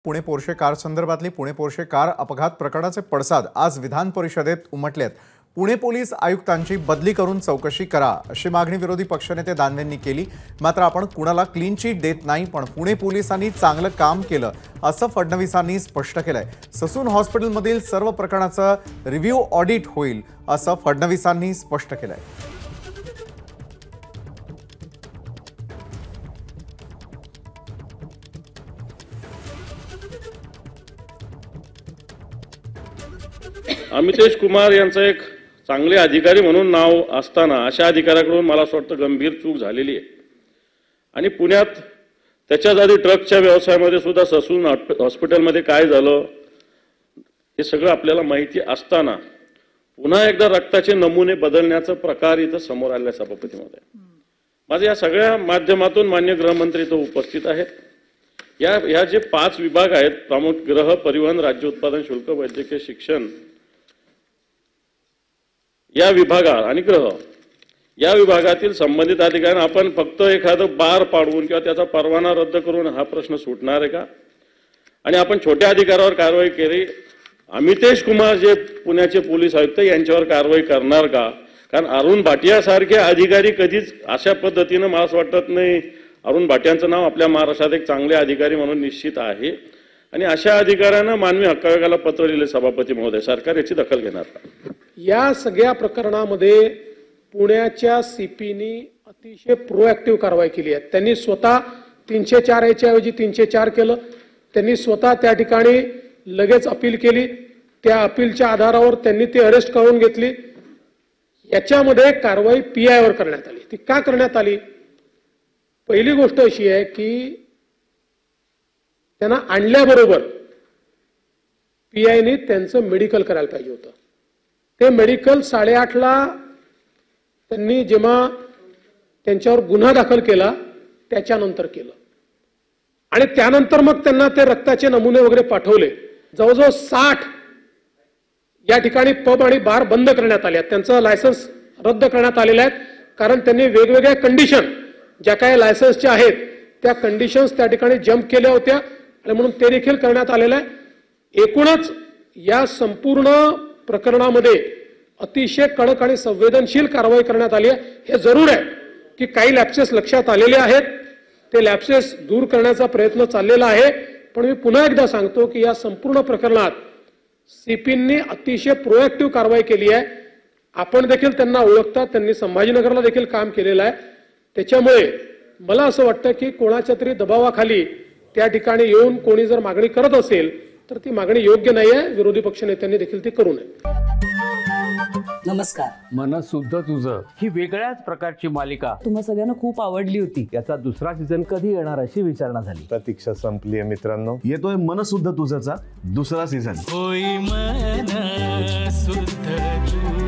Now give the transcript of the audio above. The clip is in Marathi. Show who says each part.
Speaker 1: पुणे पोर्शे कार संदर्भातली पुणे पोर्शे कार अपघात प्रकरणाचे पडसाद आज विधान परिषदेत उमटलेत। पुणे पोलीस आयुक्तांची बदली करून चौकशी करा अशी मागणी विरोधी पक्षनेते दानवेंनी केली। मात्र आपण कुणाला क्लीन चिट देत नाही, पण पुणे पोलिसांनी चांगलं काम केलं असं फडणवीसांनी स्पष्ट केलंय। ससून हॉस्पिटलमधील सर्व प्रकरणाचं रिव्ह्यू ऑडिट होईल असं फडणवीसांनी स्पष्ट केलंय।
Speaker 2: अमितेश कुमार यांचं एक चांगले अधिकारी म्हणून नाव असताना अशा अधिकाऱ्याकडून मला असं वाटतं गंभीर चूक झालेली आहे। आणि पुण्यात त्याच्याच आधी ट्रकच्या व्यवसायामध्ये सुद्धा ससून हॉस्पिटलमध्ये काय झालं हे सगळं आपल्याला माहिती असताना पुन्हा एकदा रक्ताचे नमुने बदलण्याचा प्रकार इथं समोर आलाय सभापती महोदय। माझे या सगळ्या माध्यमातून माननीय गृहमंत्री इथं उपस्थित आहेत। या जे 5 विभाग आहेत, प्रामुख्याने गृह, परिवहन, राज्य उत्पादन शुल्क, वैद्यकीय शिक्षण या विभागात आणि गृह या विभागातील संबंधित अधिकाऱ्यांना आपण फक्त एखादं बार पाडवून किंवा त्याचा परवाना रद्द करून हा प्रश्न सुटणार आहे का? आणि आपण छोट्या अधिकाऱ्यावर कारवाई केली, अमितेश कुमार जे पुण्याचे पोलीस आयुक्त यांच्यावर कारवाई करणार का? कारण अरुण भाटिया सारखे अधिकारी कधीच अशा पद्धतीने मला असं वाटत नाही। अरुण भाटियांचं नाव आपल्या महाराष्ट्रात एक चांगले अधिकारी म्हणून निश्चित आहे आणि अशा अधिकाऱ्यांना मानवी हक्क आयोगाला पत्र लिहिले सभापती महोदय, सरकार याची दखल घेणार का?
Speaker 3: या सगळ्या प्रकरणामध्ये पुण्याच्या सीपीनी अतिशय प्रोएक्टिव्ह कारवाई केली आहे। त्यांनी स्वतः 304 याच्या ऐवजी 304 केलं। त्यांनी स्वतः त्या ठिकाणी लगेच अपील केली, त्या अपीलच्या आधारावर त्यांनी ती अरेस्ट करून घेतली। याच्यामध्ये कारवाई PI वर करण्यात आली। ती का करण्यात आली? पहिली गोष्ट अशी आहे की त्यांना आणल्याबरोबर PIनी त्यांचं मेडिकल करायला पाहिजे होतं। ते मेडिकल 8:30ला त्यांनी जेव्हा त्यांच्यावर गुन्हा दाखल केला त्याच्यानंतर केलं आणि त्यानंतर मग त्यांना ते रक्ताचे नमुने वगैरे पाठवले। जवळजवळ 60 या ठिकाणी पब आणि बार बंद करण्यात आले, त्यांचं लायसन्स रद्द करण्यात आलेलं आहे। कारण त्यांनी वेगवेगळ्या कंडिशन ज्या काही लायसन्सच्या आहेत त्या कंडिशन्स त्या ठिकाणी जम्प केल्या होत्या आणि म्हणून ते देखील करण्यात आलेलं आहे। एकूणच या संपूर्ण प्रकरणामध्ये अतिशय कडक आणि संवेदनशील कारवाई करण्यात आली आहे। हे जरूर आहे की काही लॅप्सेस लक्षात आलेले आहेत, ते लॅप्सेस दूर करण्याचा प्रयत्न चाललेला आहे। पण मी पुन्हा एकदा सांगतो की या संपूर्ण प्रकरणात सीपींनी अतिशय प्रोएक्टिव्ह कारवाई केली आहे। आपण देखील त्यांना ओळखता, त्यांनी संभाजीनगरला देखील काम केलेलं आहे। त्याच्यामुळे मला असं वाटतं की कोणाच्या तरी दबावाखाली त्या ठिकाणी येऊन कोणी जर मागणी करत असेल तर ती मागणी योग्य नाही आहे। विरोधी पक्षनेत्यांनी देखील ती करू नये।
Speaker 4: नमस्कार।
Speaker 5: मन सुद्धा तुझं ही वेगळ्याच प्रकारची मालिका
Speaker 4: तुम्हा सगळ्यांना खूप आवडली होती।
Speaker 5: याचा दुसरा सीझन कधी येणार अशी विचारणा झाली।
Speaker 6: प्रतीक्षा संपली आहे मित्रांनो, येतोय मन सुद्धा तुझाचा दुसरा सीझन।
Speaker 7: होई मन सुद्धा